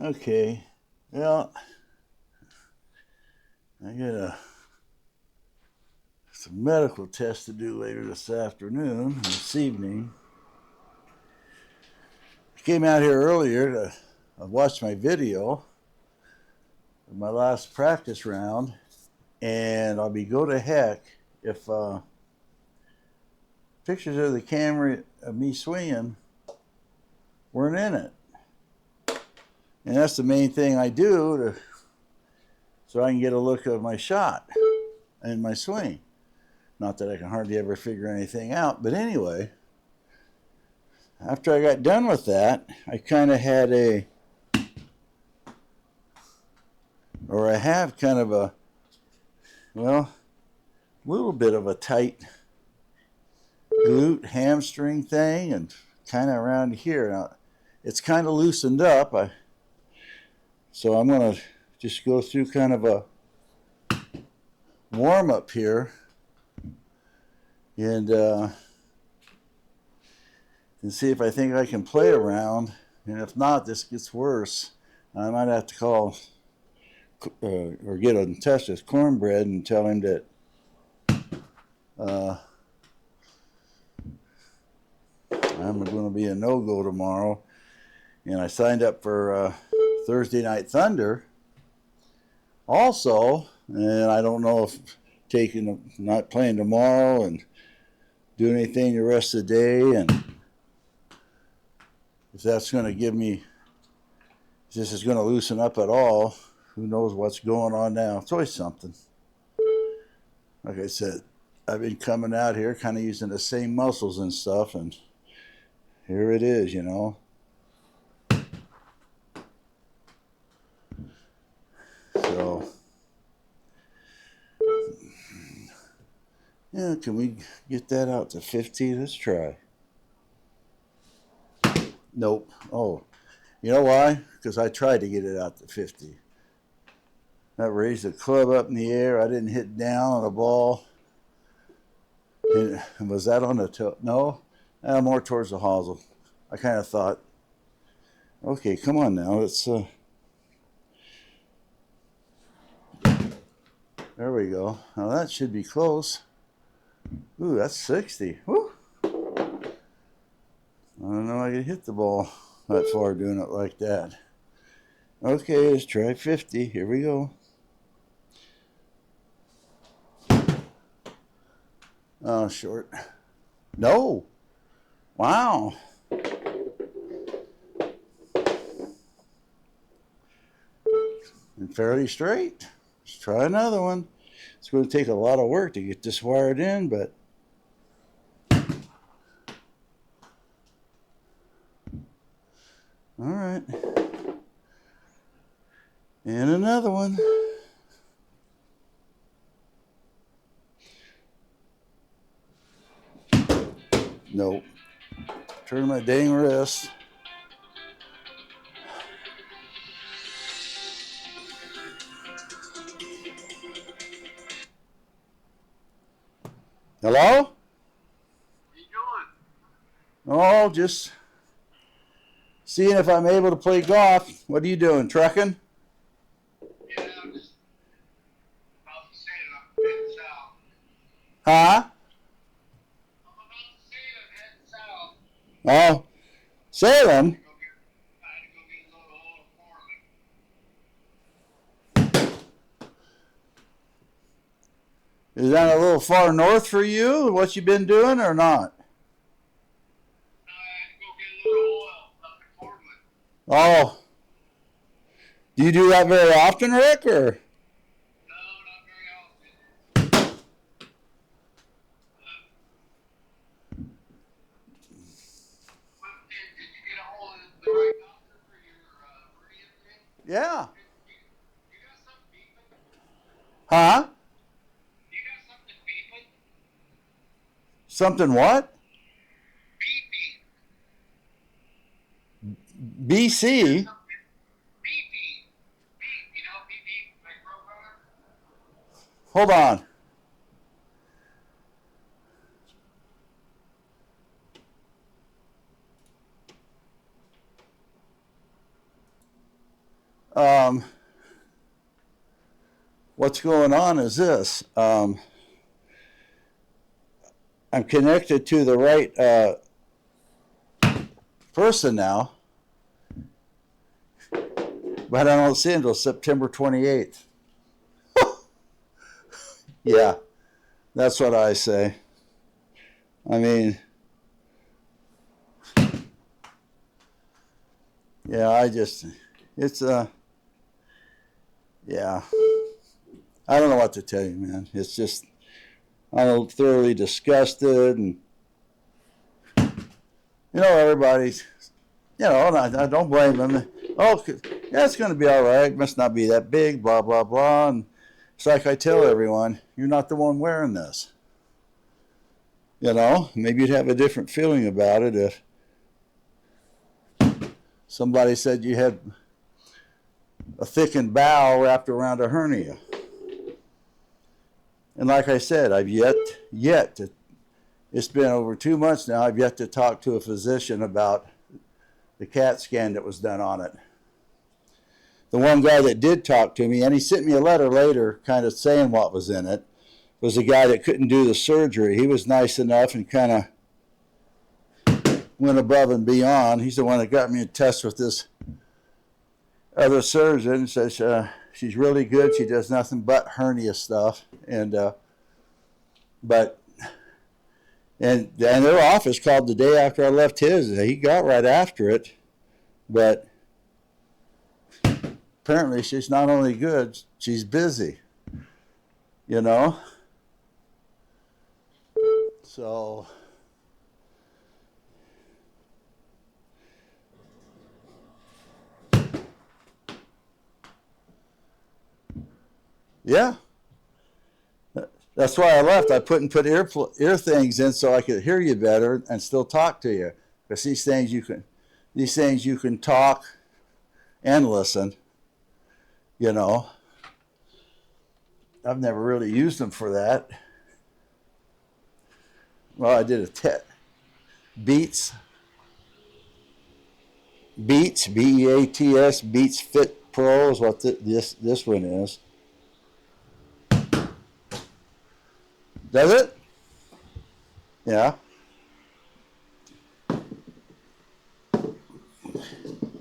Okay. Well, I got some medical tests to do later this afternoon, this evening. I came out here earlier to watch my video of my last practice round, and I'll be go to heck if pictures of the camera of me swinging weren't in it. And that's the main thing I do so I can get a look of my shot and my swing. Not that I can hardly ever figure anything out, but anyway, after I got done with that, I kind of had I have kind of a little bit of a tight glute hamstring thing, and kind of around here. Now, it's kind of loosened up, so I'm going to just go through kind of a warm up here, and see if I think I can play around. And if not, this gets worse. I might have to call or get in touch with Cornbread and tell him that I'm going to be a no-go tomorrow. And I signed up for Thursday Night Thunder also, and I don't know if not playing tomorrow and doing anything the rest of the day, and if that's going to give me, if this is going to loosen up at all. Who knows what's going on now? It's always something. Like I said, I've been coming out here kind of using the same muscles and stuff, and here it is, you know. So, yeah, can we get that out to 50? Let's try. Nope. Oh, you know why? Because I tried to get it out to 50. That raised the club up in the air. I didn't hit down on the ball. Was that on the toe? No, more towards the hosel. I kind of thought, okay, come on now. Let's. There we go. Now that should be close. Ooh, that's 60. Woo. I don't know I can hit the ball that far doing it like that. Okay, let's try 50. Here we go. Oh, short. No. Wow. And fairly straight. Let's try another one. It's going to take a lot of work to get this wired in, but all right. And another one. Nope. Turn my dang wrist. Hello? What are you doing? Oh, just seeing if I'm able to play golf. What are you doing? Trucking? Yeah, I'm just about to say that I'm heading south. Huh? I'm about to say that I'm heading south. Oh, Salem? I had to go get a load of oil Foreman. Is that a little far north for you? What you been doing or not? I had to go get a load of oil up in Portland. Oh, do you do that very often, Rick? Or No, not very often. Did you get a hold of the right doctor for your hernia thing? yeah? You got something beeping? Huh? You got something beeping? Something what? Beeping. BC? Beeping. Beep. You know beep beep like Roadrunner? Hold on. what's going on is this. I'm connected to the right person now, but I don't see it until September 28th. Yeah, that's what I say. I mean, yeah, it's yeah. I don't know what to tell you, man. It's just, I'm thoroughly disgusted, and everybody's, and I don't blame them. Oh, yeah, it's going to be all right. Must not be that big, blah blah blah. And it's like I tell everyone, you're not the one wearing this. Maybe you'd have a different feeling about it if somebody said you had a thickened bowel wrapped around a hernia. And like I said, I've yet to, it's been over 2 months now, I've yet to talk to a physician about the CAT scan that was done on it. The one guy that did talk to me, and he sent me a letter later kind of saying what was in it, was a guy that couldn't do the surgery. He was nice enough and kind of went above and beyond. He's the one that got me in touch with this other surgeon. Says she's really good. She does nothing but hernia stuff. And their office called the day after I left his. He got right after it, but apparently she's not only good, she's busy. So yeah, that's why I left. I put ear things in so I could hear you better and still talk to you. Because these things you can talk and listen. I've never really used them for that. Well, I did a Beats, Beats, Beats Fit Pro is what this one is. Does it? Yeah.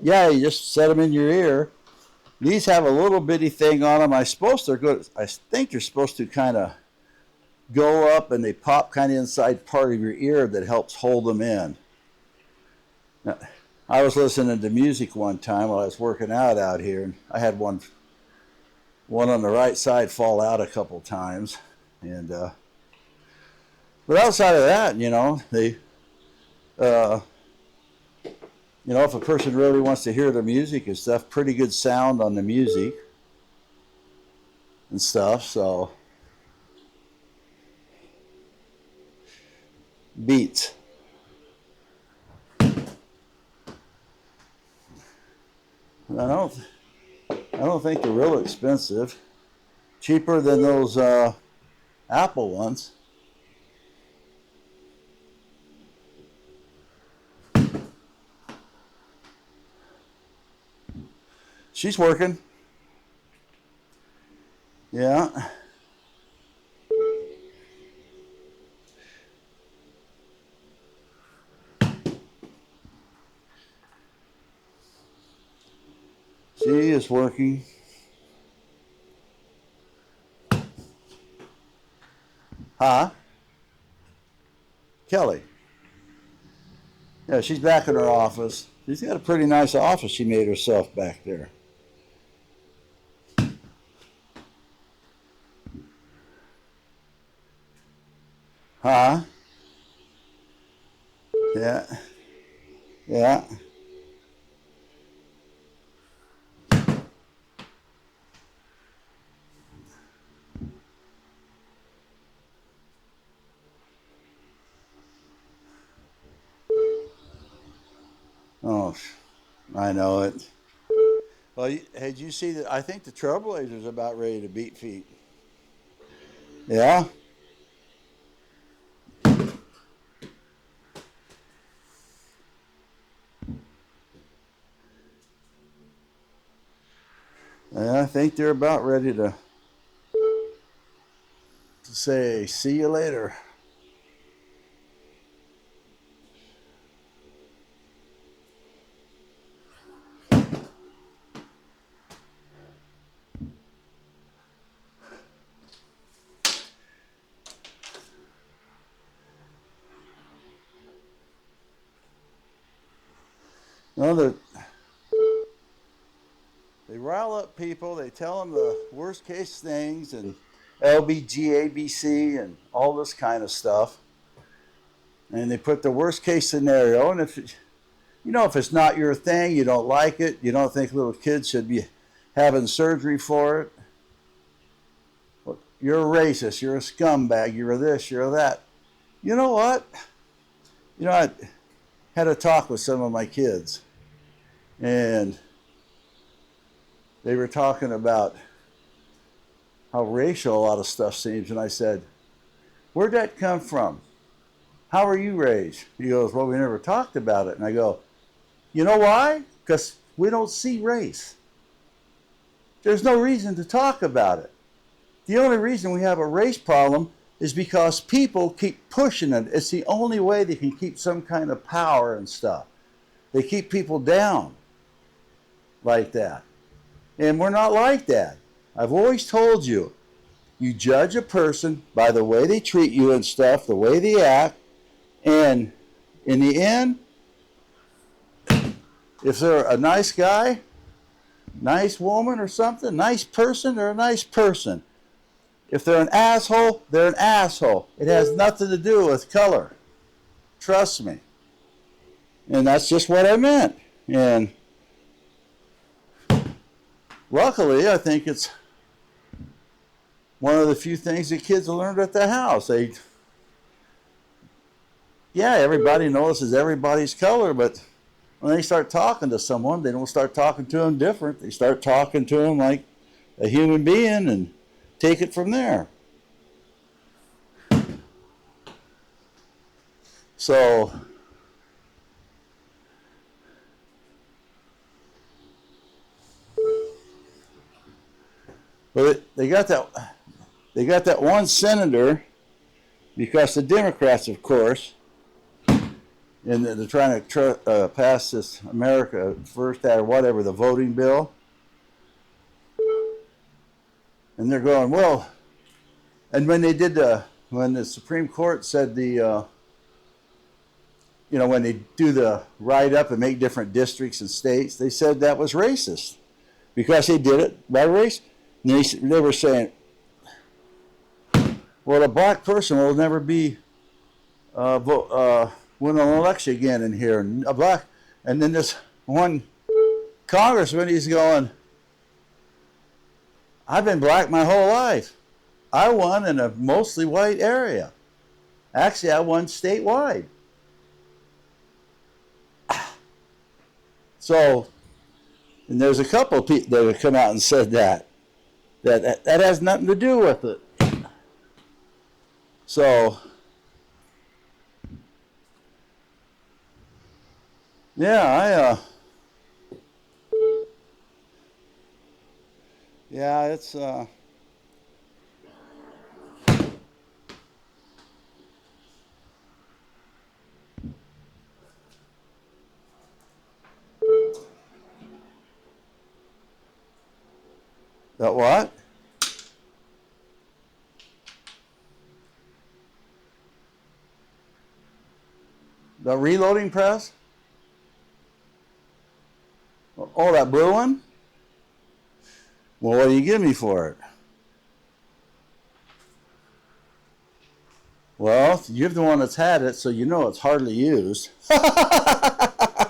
Yeah, you just set them in your ear. These have a little bitty thing on them. I think they're supposed to kind of go up and they pop kind of inside part of your ear that helps hold them in. Now, I was listening to music one time while I was working out here, and I had one on the right side fall out a couple times, and but outside of that, if a person really wants to hear the music and stuff, pretty good sound on the music and stuff. So Beats. I don't think they're real expensive. Cheaper than those Apple ones. She's working. Yeah. She is working. Huh? Kelly. Yeah, she's back in her office. She's got a pretty nice office she made herself back there. Huh? Yeah. Yeah. Oh, I know it. Well, did you see that? I think the Trailblazers are about ready to beat feet. Yeah? And I think they're about ready to say, see you later. No, they rile up people. They tell them the worst case things and LBGABC and all this kind of stuff. And they put the worst case scenario. And if if it's not your thing, you don't like it, you don't think little kids should be having surgery for it, well, you're a racist, you're a scumbag, you're this, you're that. You know what? I had a talk with some of my kids, and they were talking about how racial a lot of stuff seems, and I said, where'd that come from? How were you raised? He goes, well, we never talked about it. And I go, you know why? Because we don't see race. There's no reason to talk about it. The only reason we have a race problem is because people keep pushing it. It's the only way they can keep some kind of power and stuff. They keep people down like that. And we're not like that. I've always told you, you judge a person by the way they treat you and stuff, the way they act, and in the end, if they're a nice guy, nice woman or something, nice person, they're a nice person. If they're an asshole, they're an asshole. It has nothing to do with color. Trust me. And that's just what I meant. And luckily, I think it's one of the few things that kids learned at the house. Everybody notices everybody's color, but when they start talking to someone, they don't start talking to them different. They start talking to them like a human being and take it from there. So, but they got that one senator, because the Democrats, of course, and they're trying to pass this America First Act or whatever, the voting bill. And they're going, well, and when the Supreme Court said when they do the write up and make different districts and states, they said that was racist because they did it by race. And they were saying, well, a black person will never be win an election again in here. And then this one congressman, he's going, I've been black my whole life. I won in a mostly white area. Actually, I won statewide. So, and there's a couple of people that have come out and said that has nothing to do with it. So, it's that what? The reloading press? Oh, that blue one? Well, what do you give me for it? Well, you're the one that's had it, so you know it's hardly used. I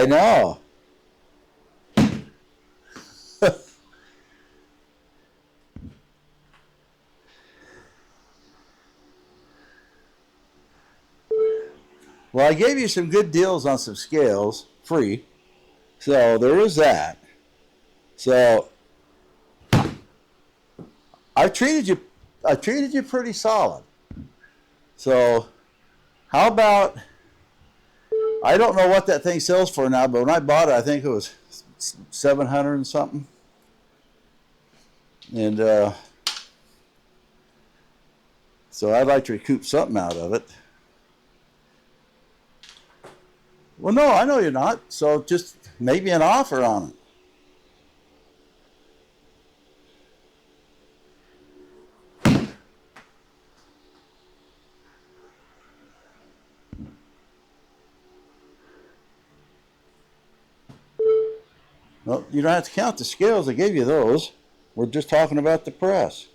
know. Well, I gave you some good deals on some scales, free. So there is that. So I treated you pretty solid. So how about, I don't know what that thing sells for now, but when I bought it, I think it was 700 and something. And so I'd like to recoup something out of it. Well, no, I know you're not. So just make me an offer on it. Well, you don't have to count the scales. I gave you those. We're just talking about the press.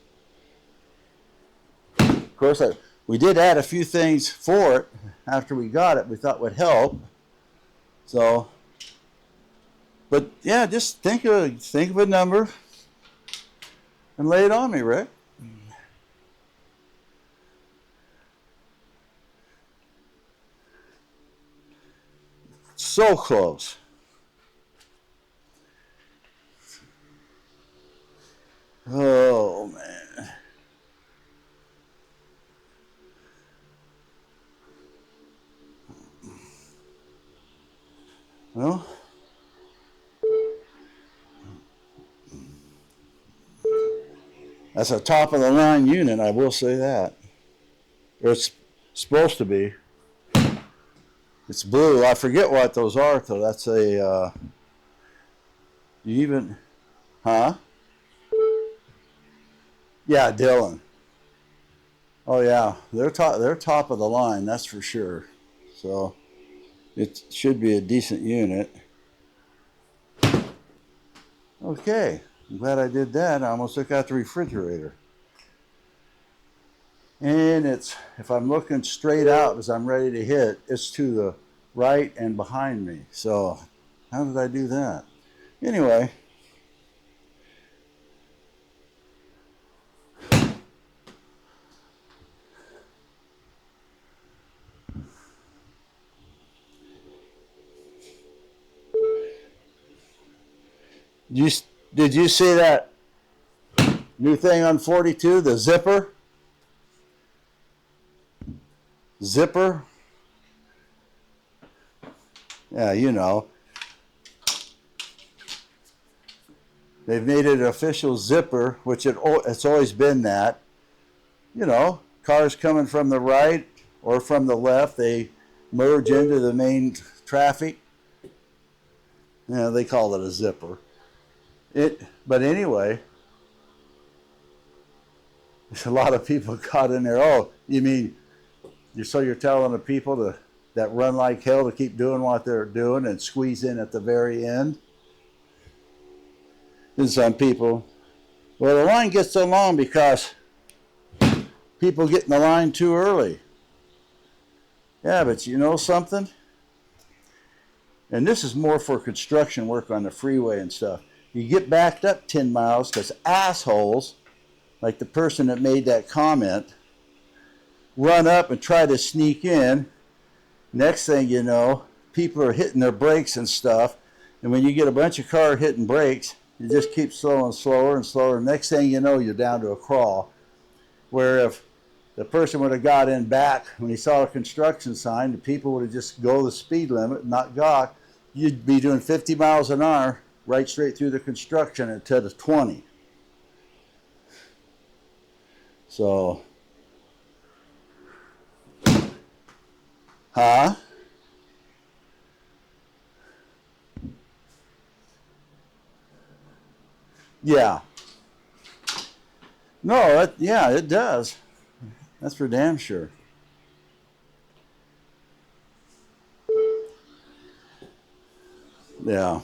Of course, we did add a few things for it after we got it. We thought would help. So, but yeah, just think of a number and lay it on me, Rick. So close. Oh man. Well, that's a top of the line unit, I will say that. Or it's supposed to be. It's blue. I forget what those are though. That's a you even huh? Yeah, Dylan. Oh yeah, they're top of the line, that's for sure. So it should be a decent unit. Okay, I'm glad I did that. I almost took out the refrigerator. And it's, if I'm looking straight out as I'm ready to hit, it's to the right and behind me. So how did I do that? Anyway. You, did you see that new thing on 42, the zipper? Zipper? Yeah, you know. They've made it an official zipper, which it's always been that. You know, cars coming from the right or from the left, they merge into the main traffic. Yeah, they call it a zipper. But anyway, a lot of people got in there. Oh, you mean so you're telling the people that run like hell to keep doing what they're doing and squeeze in at the very end? And some people, well, the line gets so long because people get in the line too early. Yeah, but you know something? And this is more for construction work on the freeway and stuff. You get backed up 10 miles because assholes, like the person that made that comment, run up and try to sneak in. Next thing you know, people are hitting their brakes and stuff. And when you get a bunch of cars hitting brakes, you just keep slower and slower and slower. Next thing you know, you're down to a crawl. Where if the person would have got in back when he saw a construction sign, the people would have just go the speed limit, not got, you'd be doing 50 miles an hour right straight through the construction instead of 20. So, huh? Yeah. No, yeah, it does. That's for damn sure. Yeah.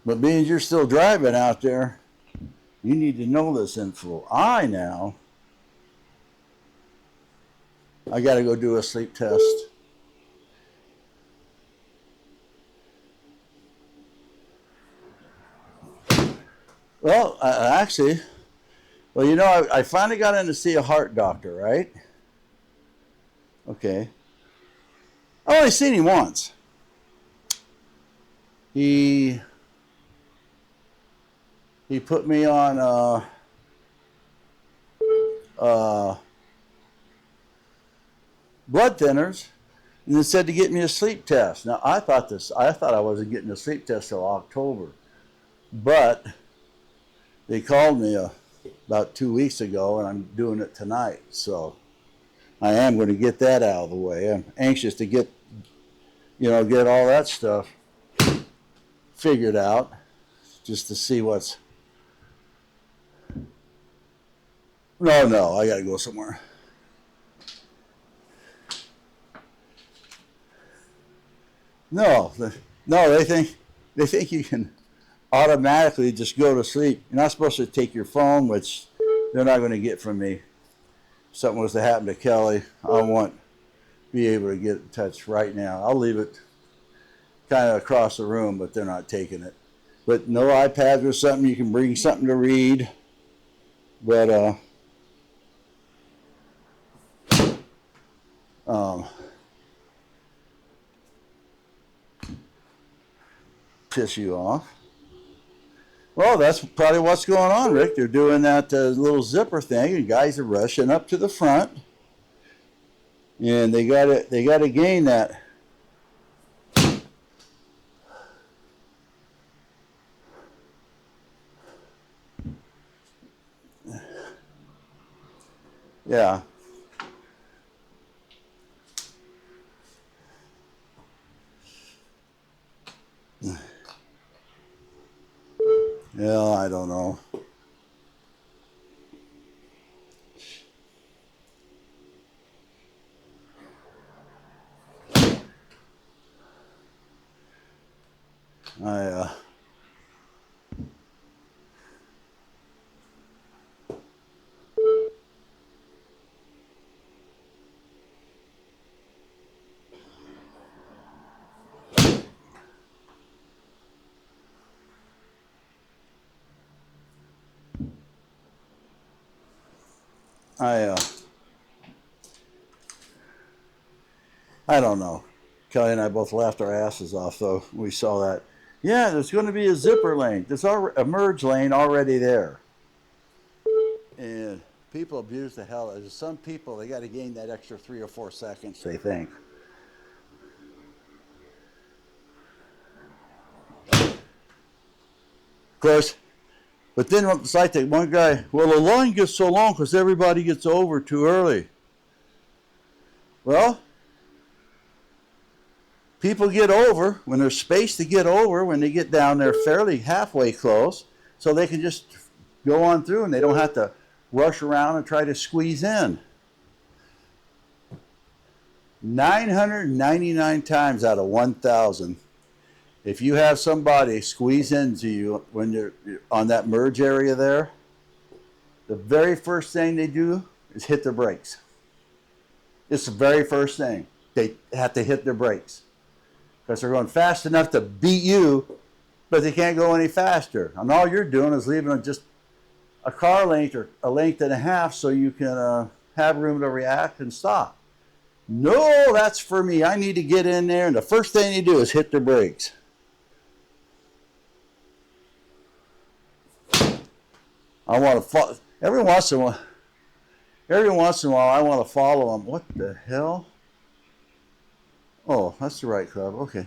But being you're still driving out there, you need to know this info. I got to go do a sleep test. Well, actually, well, you know, I finally got in to see a heart doctor, right? Okay. I only seen him once. He put me on blood thinners, And it said to get me a sleep test. Now I thought I wasn't getting a sleep test till October, but they called me about 2 weeks ago, and I'm doing it tonight. So I am going to get that out of the way. I'm anxious to get all that stuff figured out, just to see what's. No, I got to go somewhere. No, no, they think you can automatically just go to sleep. You're not supposed to take your phone, which they're not going to get from me. If something was to happen to Kelly, I won't be able to get in touch right now. I'll leave it kind of across the room, but they're not taking it. But no iPads or something. You can bring something to read. But um, piss you off. Well, that's probably what's going on, Rick. They're doing that little zipper thing, and guys are rushing up to the front, and they got to gain that. Yeah. Yeah, I don't know. I I I don't know. Kelly and I both laughed our asses off, though. We saw that. Yeah, there's going to be a zipper lane. There's a merge lane already there. And people abuse the hell out of it. Some people, they got to gain that extra 3 or 4 seconds, they think. Of course, but then it's like that one guy, well, the line gets so long because everybody gets over too early. Well, people get over when there's space to get over when they get down there fairly halfway close, so they can just go on through and they don't have to rush around and try to squeeze in. 999 times out of 1,000, if you have somebody squeeze into you when you're on that merge area there, the very first thing they do is hit their brakes. It's the very first thing. They have to hit their brakes because they're going fast enough to beat you, but they can't go any faster. And all you're doing is leaving just a car length or a length and a half so you can have room to react and stop. No, that's for me. I need to get in there, and the first thing you do is hit the brakes. I want to follow. Every once in a while, I want to follow them. What the hell? Oh, that's the right club. Okay.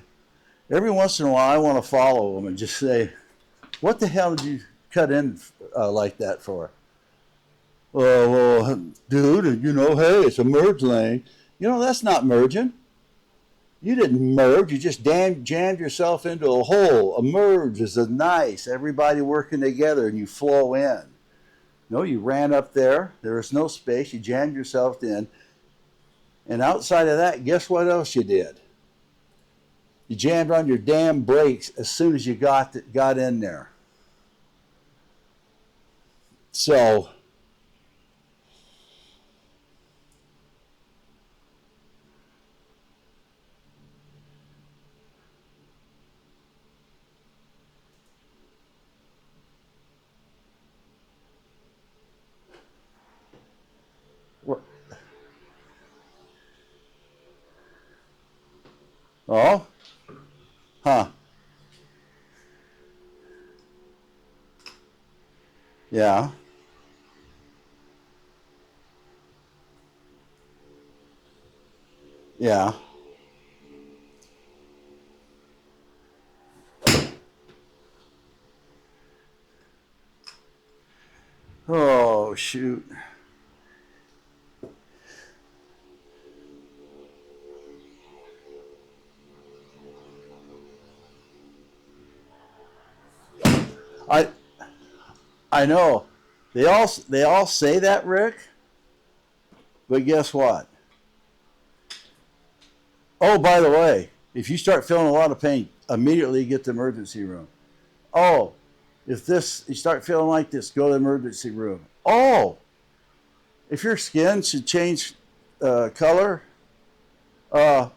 Every once in a while, I want to follow them and just say, "What the hell did you cut in like that for?" Well, dude, hey, it's a merge lane. That's not merging. You didn't merge. You just jammed yourself into a hole. A merge is a nice, everybody working together, and you flow in. No, you ran up there. There was no space. You jammed yourself in. And outside of that, guess what else you did? You jammed on your damn brakes as soon as you got in there. So, what? Oh, huh? Yeah, yeah. shoot. I I know. They all say that, Rick, but guess what? Oh, by the way, if you start feeling a lot of pain, immediately get to the emergency room. Oh, if this you start feeling like this, go to the emergency room. Oh, if your skin should change color, uh,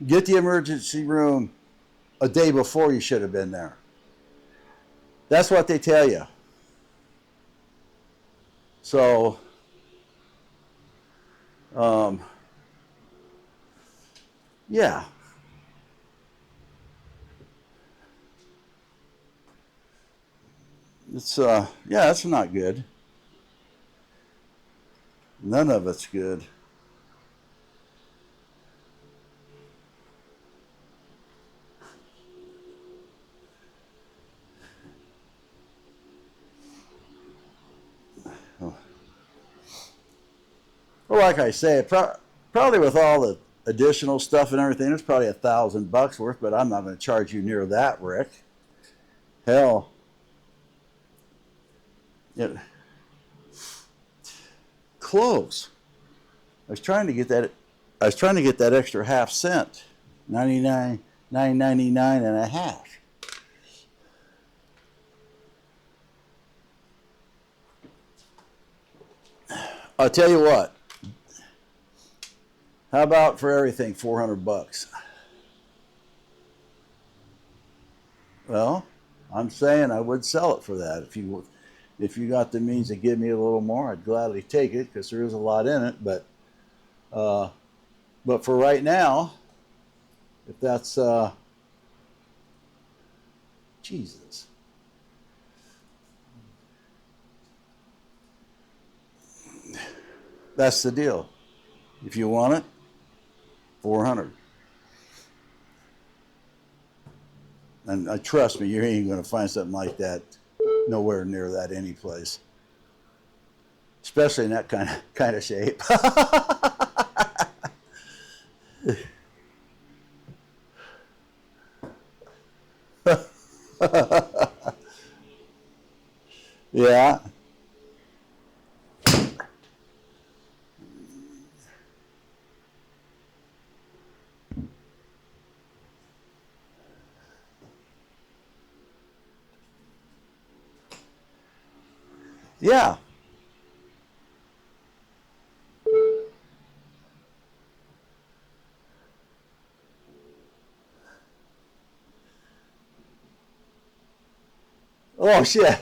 get the emergency room a day before you should have been there. That's what they tell you. So, um, yeah, it's yeah, that's not good. None of it's good. Well, like I say, probably with all the additional stuff and everything, it's probably $1,000 worth. But I'm not going to charge you near that, Rick. Hell, it, close. I was trying to get that. I was trying to get that extra half cent, 9.99 and a half. I'll tell you what. How about for everything, $400? Well, I'm saying I would sell it for that. If you got the means to give me a little more, I'd gladly take it because there is a lot in it. Uh, but for right now, if that's Jesus, that's the deal. If you want it, 400. And trust me, you ain't going to find something like that nowhere near that any place, especially in that kind of shape. Yeah. Yeah. Oh shit.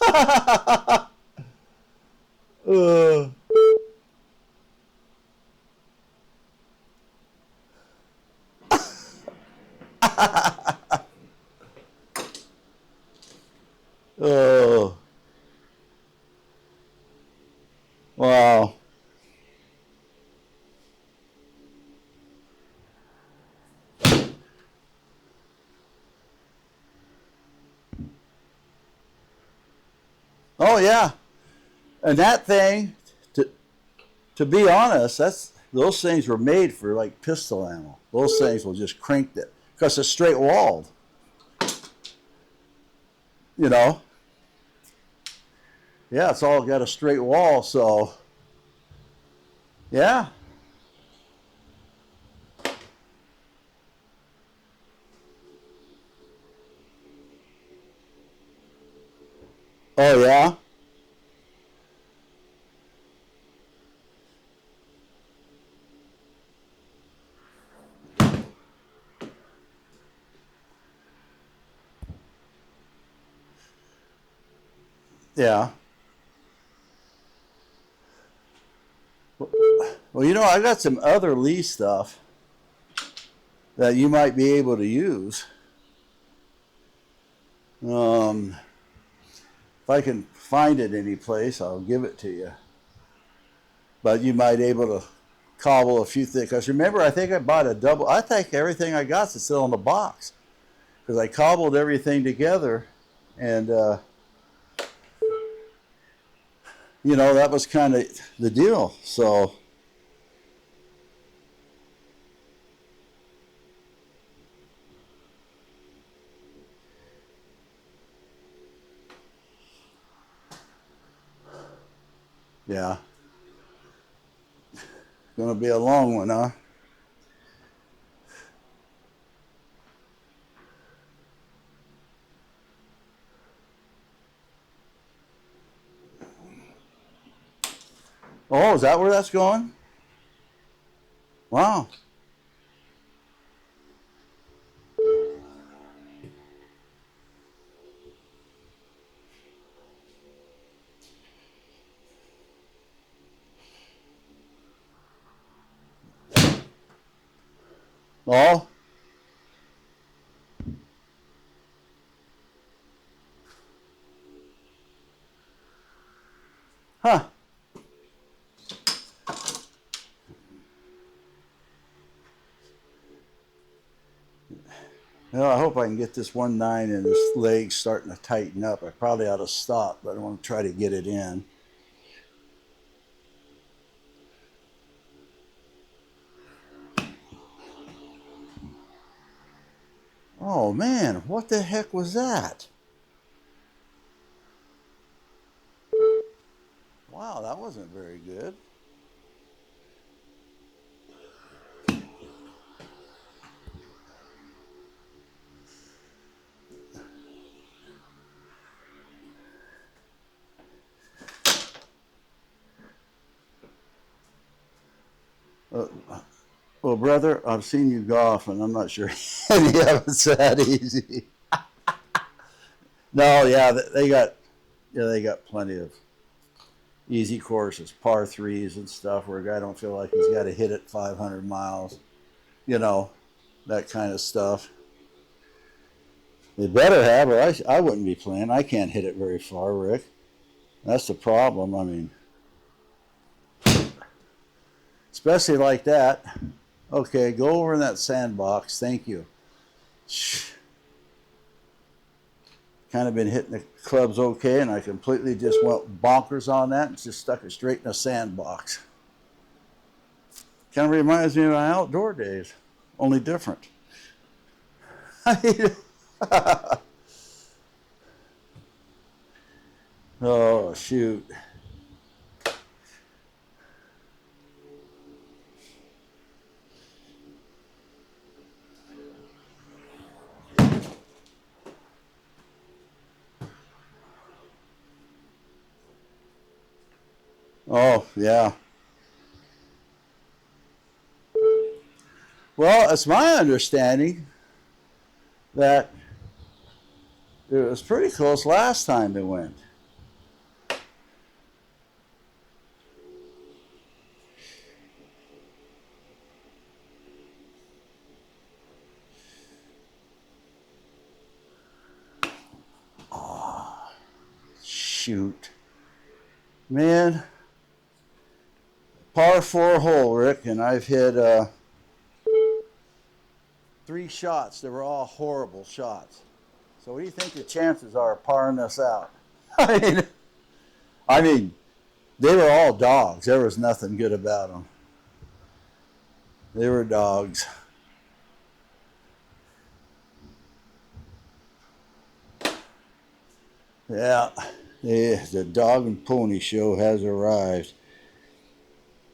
uh, oh. Wow. Oh yeah. And that thing, to be honest, those things were made for like pistol ammo. Those things will just crank it because it's straight walled. You know. Yeah, it's all got a straight wall. So yeah. Oh yeah. Yeah. Well, I got some other Lee stuff that you might be able to use. If I can find it any place, I'll give it to you. But you might be able to cobble a few things. Because remember, I think I bought a double. I think everything I got is still in the box because I cobbled everything together, and you know, that was kind of the deal. So, yeah, gonna be a long one, huh? Oh, is that where that's going? Wow. Oh, huh. Well, I hope I can get this 1.9 and this leg's starting to tighten up. I probably ought to stop, but I want to try to get it in. Oh man, what the heck was that? Wow, that wasn't very good. Uh, well, brother, I've seen you golf, and I'm not sure any of it's that easy. No, yeah, they got plenty of easy courses, par threes and stuff, where a guy don't feel like he's got to hit it 500 miles. You know, that kind of stuff. They better have, or I wouldn't be playing. I can't hit it very far, Rick. That's the problem. I mean, especially like that. Okay, go over in that sandbox. Thank you. Kind of been hitting the clubs okay, and I completely just went bonkers on that and just stuck it straight in a sandbox. Kind of reminds me of my outdoor days, only different. Oh, shoot. Oh, yeah. Well, it's my understanding that it was pretty close last time they went. Oh, shoot. Man, par four hole, Rick, and I've hit 3 shots. They were all horrible shots. So what do you think the chances are of parring this out? I mean, I mean, they were all dogs. There was nothing good about them. They were dogs. Yeah, the dog and pony show has arrived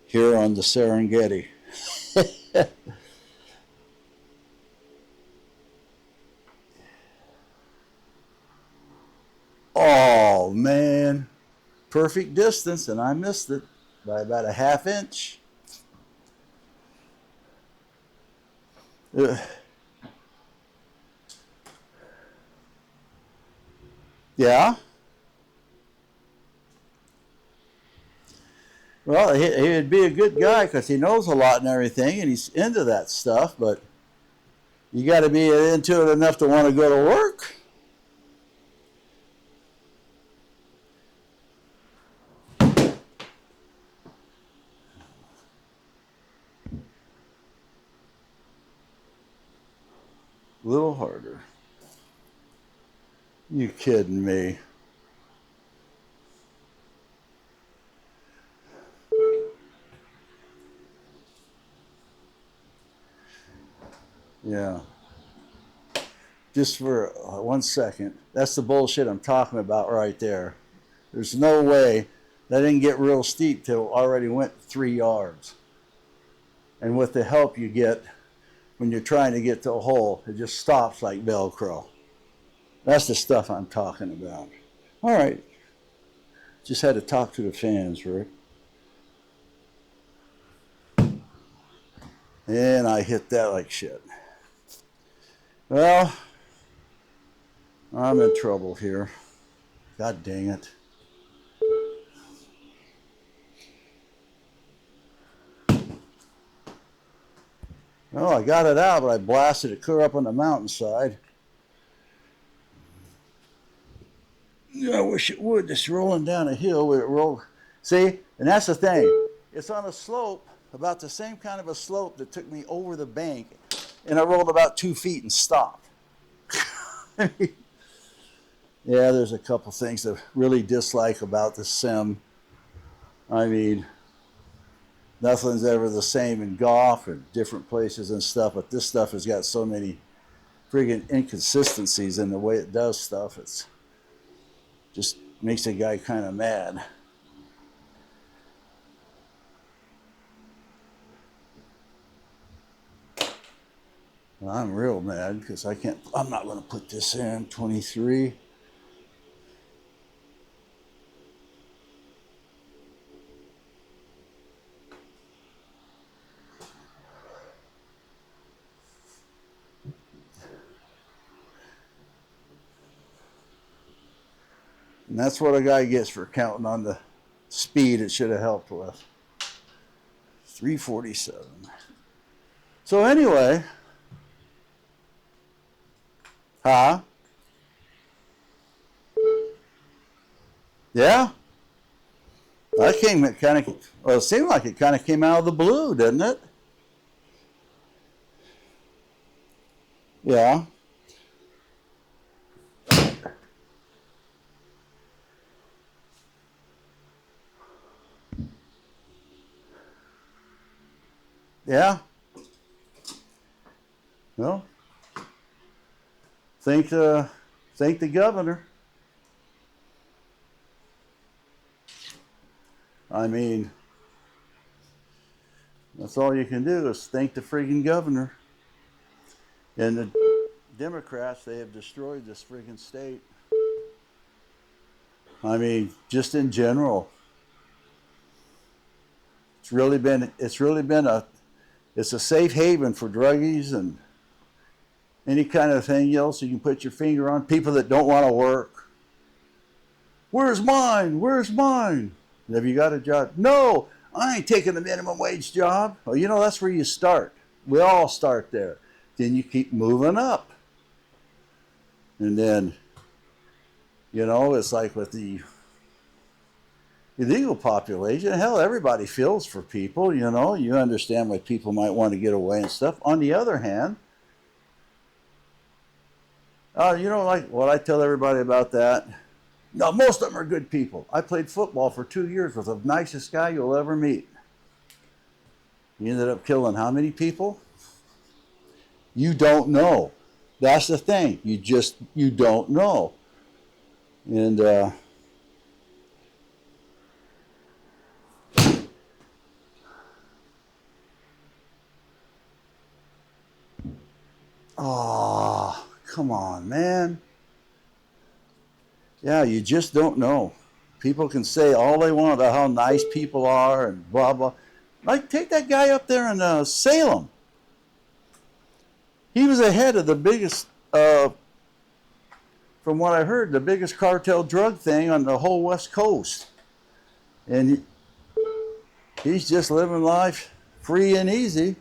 here on the Serengeti. Oh, man. Perfect distance, and I missed it by about a half inch. Ugh. Yeah. Well, he'd be a good guy because he knows a lot and everything, and he's into that stuff, but you got to be into it enough to want to go to work. A little harder. You kidding me? Yeah. Just for 1 second. That's the bullshit I'm talking about right there. There's no way that didn't get real steep till it already went 3 yards. And with the help you get when you're trying to get to a hole, it just stops like Velcro. That's the stuff I'm talking about. All right. Just had to talk to the fans, Rick. And I hit that like shit. Well, I'm in trouble here. God dang it. Well, I got it out, but I blasted it clear up on the mountainside. I wish it would. Just rolling down a hill where it rolled. See, and that's the thing. It's on a slope, about the same kind of a slope that took me over the bank, and I rolled about 2 feet and stopped. Yeah, there's a couple things that I really dislike about the sim. I mean, nothing's ever the same in golf or different places and stuff, but this stuff has got so many friggin' inconsistencies in the way it does stuff. It's just makes a guy kind of mad. Well, I'm real mad because I'm not going to put this in. 23. And that's what a guy gets for counting on the speed it should have helped with. 347. So anyway, huh? Yeah? That came kind of, well, it seemed like it kind of came out of the blue, didn't it? Yeah. Yeah. Well, thank the governor. I mean, that's all you can do is thank the friggin' governor. And the Democrats, they have destroyed this friggin' state. I mean, just in general, it's really been it's a safe haven for druggies and any kind of thing else you can put your finger on. People that don't want to work. Where's mine? Where's mine? Have you got a job? No, I ain't taking the minimum wage job. Well, you know, that's where you start. We all start there. Then you keep moving up. And then, you know, it's like with the illegal population, hell, everybody feels for people, you know. You understand why people might want to get away and stuff. On the other hand, you know, like what I tell everybody about that. No, most of them are good people. I played football for 2 years with the nicest guy you'll ever meet. He ended up killing how many people? You don't know. That's the thing. You don't know. And oh, come on, man. Yeah, you just don't know. People can say all they want about how nice people are and blah, blah. Like, take that guy up there in Salem. He was ahead of the biggest, from what I heard, the biggest cartel drug thing on the whole West Coast. And he's just living life free and easy.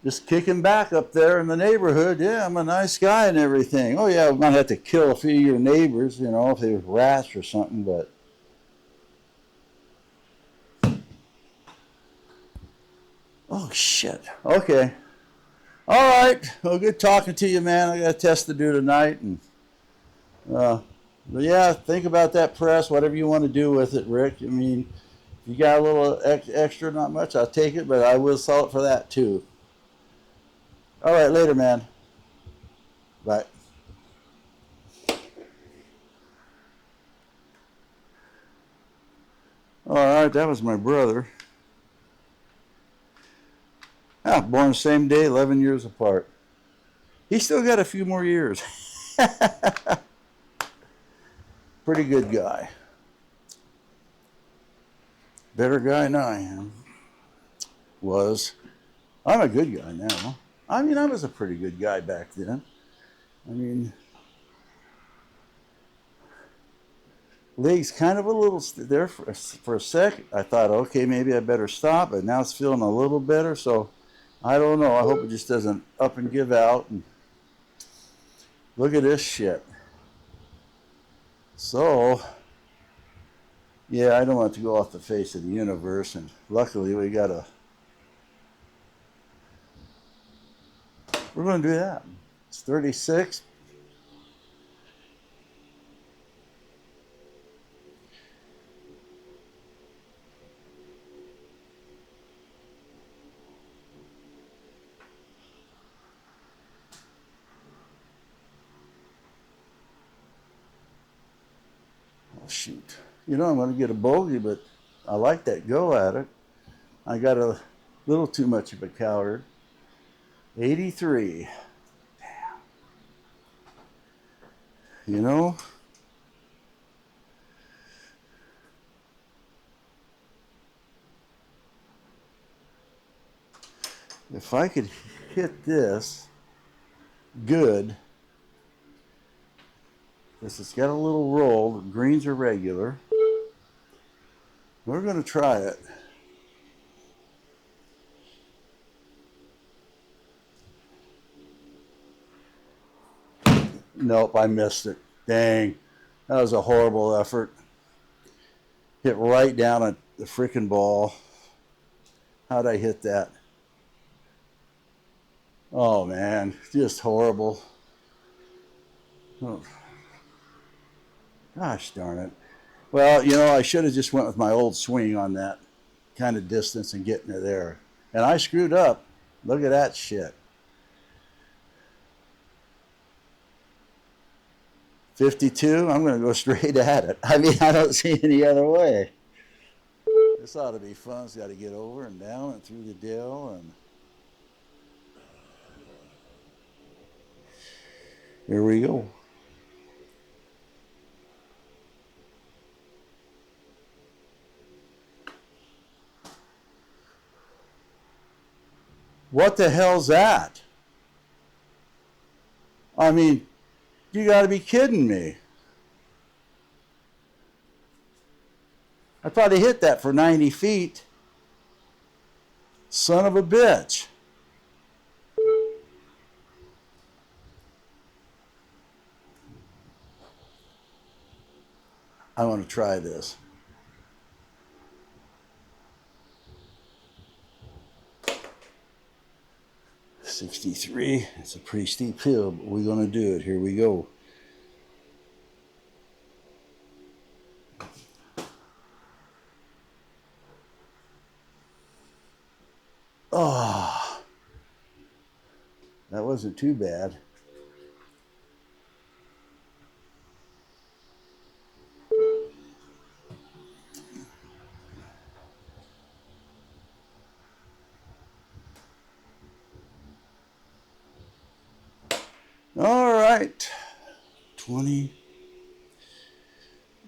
Just kicking back up there in the neighborhood. Yeah, I'm a nice guy and everything. Oh, yeah, we might have to kill a few of your neighbors, you know, if they were rats or something, but. Oh, shit. Okay. All right. Well, good talking to you, man. I got a test to do tonight. And, but yeah, think about that press, whatever you want to do with it, Rick. I mean, If you got a little extra, not much, I'll take it, but I will sell it for that too. All right, later, man. Bye. All right, that was my brother. Ah, born the same day, 11 years apart. He still got a few more years. Pretty good guy. Better guy than I am. Was. I'm a good guy now. I mean, I was a pretty good guy back then. I mean, legs kind of a little there for a sec. I thought, okay, maybe I better stop, but now it's feeling a little better. So I don't know. I hope it just doesn't up and give out. And look at this shit. So, yeah, I don't want it to go off the face of the universe. And luckily, we got a. We're going to do that. It's 36. Oh, shoot. You know, I'm going to get a bogey, but I like that go at it. I got a little too much of a coward. 83. Damn. You know? If I could hit this good, this has got a little roll. The greens are regular. We're going to try it. Nope, I missed it. Dang. That was a horrible effort. Hit right down at the freaking ball. How'd I hit that? Oh, man. Just horrible. Oh. Gosh darn it. Well, you know, I should have just went with my old swing on that kind of distance and getting it there. And I screwed up. Look at that shit. 52, I'm going to go straight at it. I mean, I don't see any other way. This ought to be fun. It's got to get over and down and through the dill. And here we go. What the hell's that? I mean, you got to be kidding me. I probably hit that for 90 feet. Son of a bitch. I want to try this. $63. It's a pretty steep hill, but we're going to do it. Here we go. Oh, that wasn't too bad. All right. 20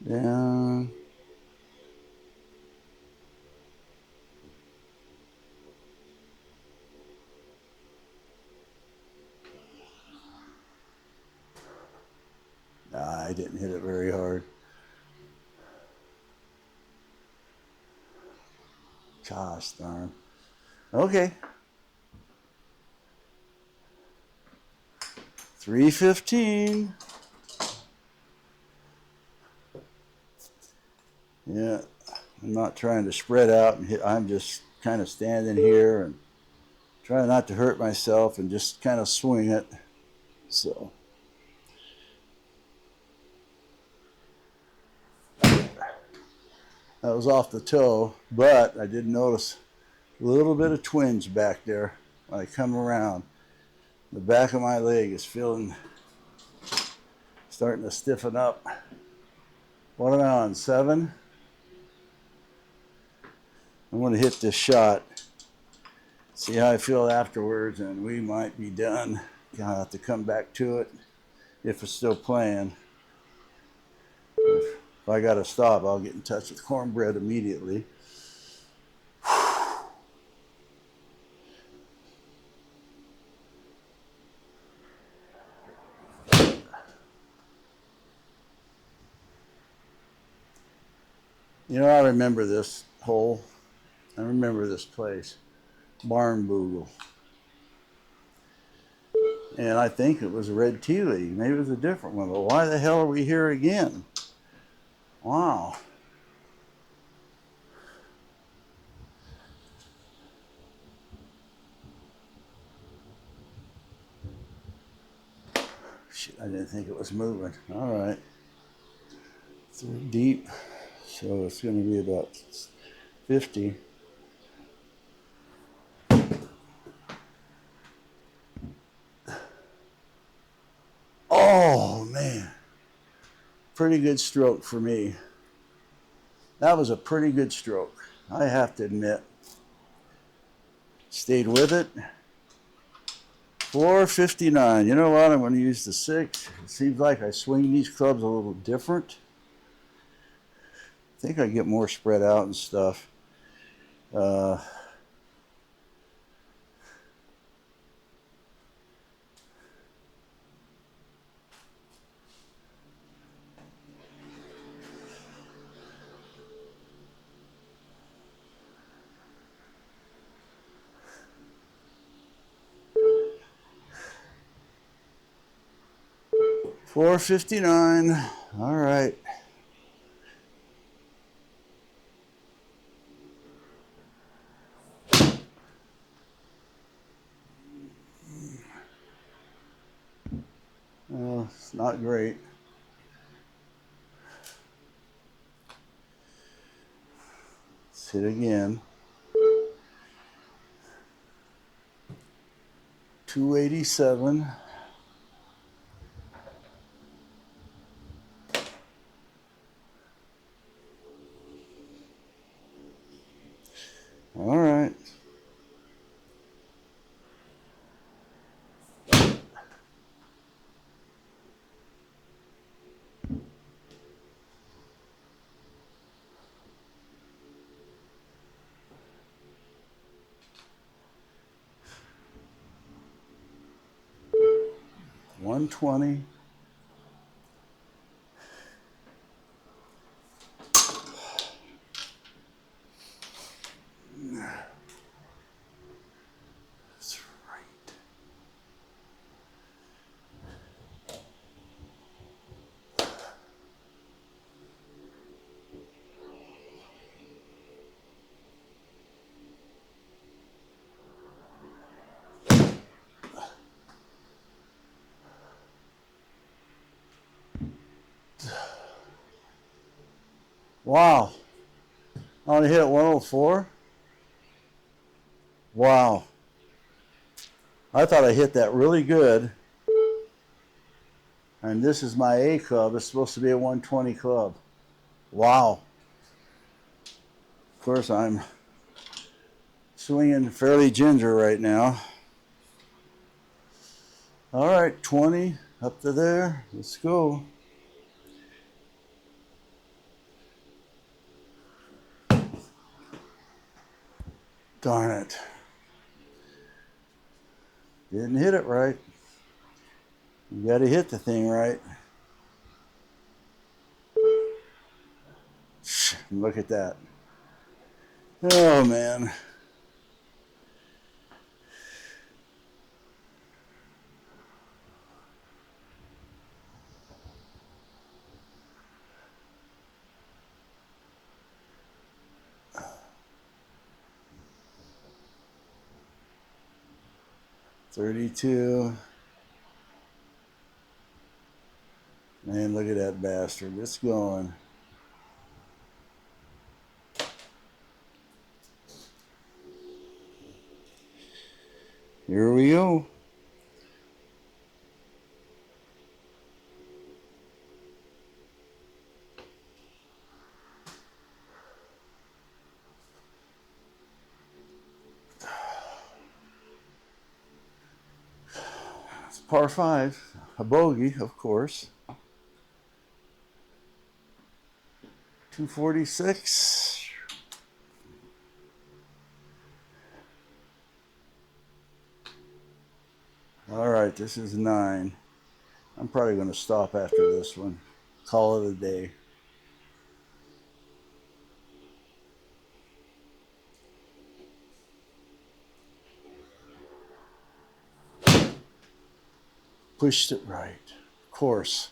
down. Nah, I didn't hit it very hard. Gosh darn. Okay. 315. Yeah, I'm not trying to spread out and hit. I'm just kind of standing here and trying not to hurt myself and just kind of swing it. So. That was off the toe, but I did notice a little bit of twinge back there when I come around. The back of my leg is starting to stiffen up. What am I on, 7? I'm going to hit this shot, see how I feel afterwards, and we might be done. Gonna have to come back to it if it's still playing. If I got to stop, I'll get in touch with Cornbread immediately. You know, I remember this hole. I remember this place, Barnbuugle. And I think it was a red tea league. Maybe it was a different one. But why the hell are we here again? Wow. Shit, I didn't think it was moving. All right. It's deep. So it's going to be about 50. Oh, man. Pretty good stroke for me. That was a pretty good stroke, I have to admit. Stayed with it. 459. You know what? I'm going to use the 6. It seems like I swing these clubs a little different. I think I get more spread out and stuff. $4.59. All right. Well, it's not great. Let's hit again. 287. All right. $120. That's right. Wow. I only hit 104. Wow. I thought I hit that really good. And this is my A club. It's supposed to be a 120 club. Wow. Of course, I'm swinging fairly ginger right now. All right, 20 up to there. Let's go. Darn it. Didn't hit it right. You got to hit the thing right. Look at that. Oh, man. $32. Man, look at that bastard. It's going. Here we go. It's par 5, a bogey, of course. 246. All right, this is 9. I'm probably going to stop after this one. Call it a day. Pushed it right. Of course.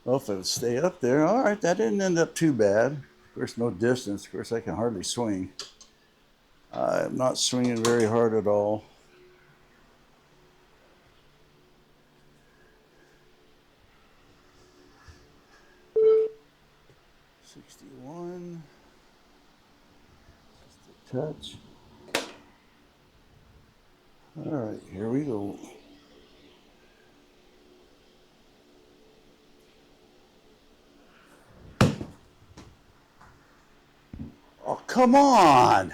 Well, if it would stay up there, all right, that didn't end up too bad. Of course, no distance. Of course, I can hardly swing. I'm not swinging very hard at all. $61. Just a touch. All right, here we go. Oh, come on.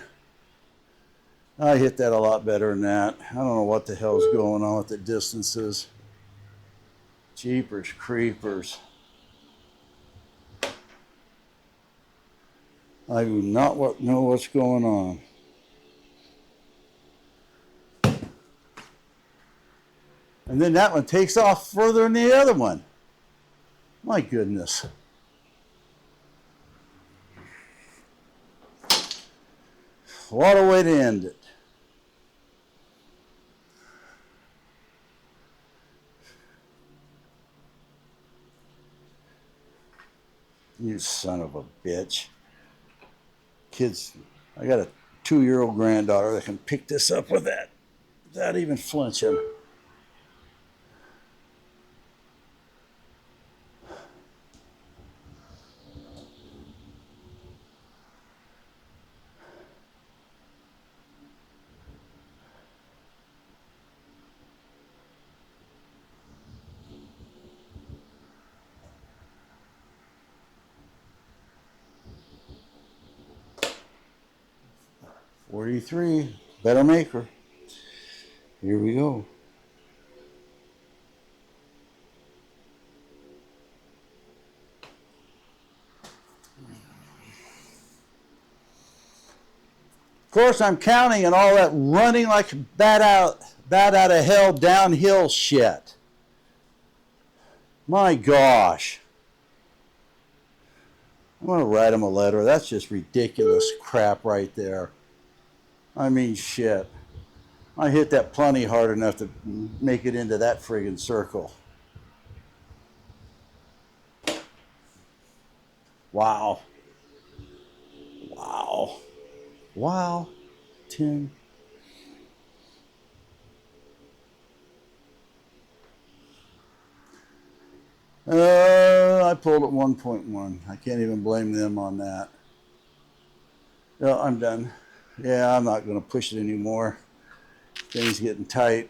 I hit that a lot better than that. I don't know what the hell's going on with the distances. Jeepers creepers. I do not know what's going on. And then that one takes off further than the other one. My goodness. What a way to end it. You son of a bitch. Kids, I got a 2-year-old granddaughter that can pick this up with that without even flinching. $43, better maker. Here we go. Of course, I'm counting and all that running like bat out of hell downhill shit. My gosh. I'm going to write him a letter. That's just ridiculous crap right there. I mean, shit. I hit that plenty hard enough to make it into that friggin' circle. Wow. Wow. Wow. 10. I pulled at 1.1. I can't even blame them on that. No, I'm done. Yeah, I'm not going to push it anymore. Things getting tight.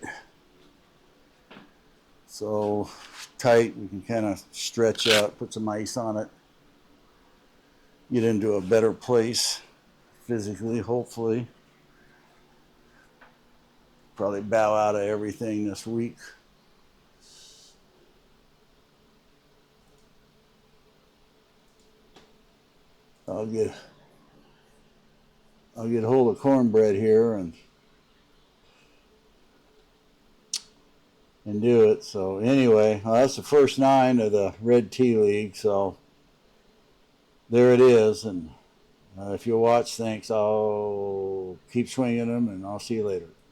So tight, we can kind of stretch out, put some ice on it, get into a better place physically, hopefully. Probably bow out of everything this week. I'll get hold of cornbread here and do it. So anyway, that's the first 9 of the Red Tea League. So there it is. And if you'll watch, thanks. I'll keep swinging them, and I'll see you later.